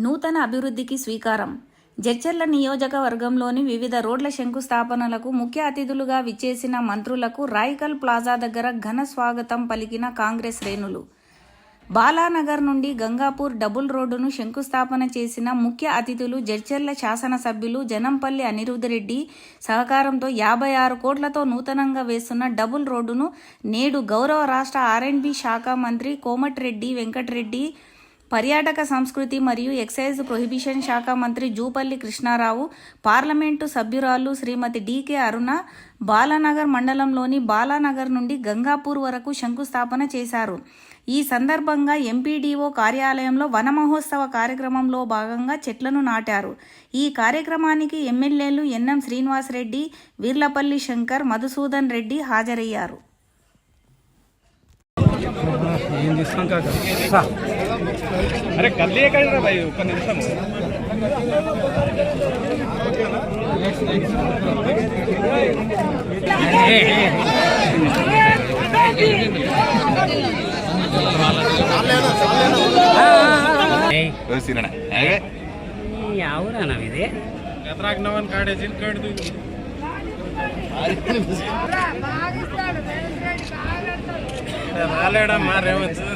నూతన అభివృద్ధికి స్వీకారం. జడ్చర్ల నియోజకవర్గంలోని వివిధ రోడ్ల శంకుస్థాపనలకు ముఖ్య అతిథులుగా విచ్చేసిన మంత్రులకు రాయికల్ ప్లాజా దగ్గర ఘన స్వాగతం పలికిన కాంగ్రెస్ శ్రేణులు. బాలానగర్ నుండి గంగాపూర్ డబుల్ రోడ్డును శంకుస్థాపన చేసిన ముఖ్య అతిథులు జడ్చర్ల శాసనసభ్యులు జనంపల్లి అనిరుద్ రెడ్డి సహకారంతో 56 కోట్లతో నూతనంగా వేస్తున్న డబుల్ రోడ్డును నేడు గౌరవ రాష్ట్ర R&B శాఖ మంత్రి కోమటిరెడ్డి వెంకటరెడ్డి, పర్యాటక సంస్కృతి మరియు ఎక్సైజ్ ప్రొహిబిషన్ శాఖ మంత్రి జూపల్లి కృష్ణారావు, పార్లమెంటు సభ్యురాలు శ్రీమతి D.K. అరుణ బాలానగర్ మండలంలోని బాలానగర్ నుండి గంగాపూర్ వరకు శంకుస్థాపన చేశారు. ఈ సందర్భంగా ఎంపీడీఓ కార్యాలయంలో వన మహోత్సవ కార్యక్రమంలో భాగంగా చెట్లను నాటారు. ఈ కార్యక్రమానికి ఎమ్మెల్యేలు ఎన్ఎం శ్రీనివాసరెడ్డి, వీర్లపల్లి శంకర్, మధుసూదన్ రెడ్డి హాజరయ్యారు. अरे कर लिए कर रहा भाई ऊपर निमिषम ಯಾವ್ರನವಿದೆ ಎತ್ರಾಗ್ನವನ್ ಕಾಡೇಜಿನ್ ಕಡ್ದು ರಾಲೇಡ ಮಾರೇವತ್ತು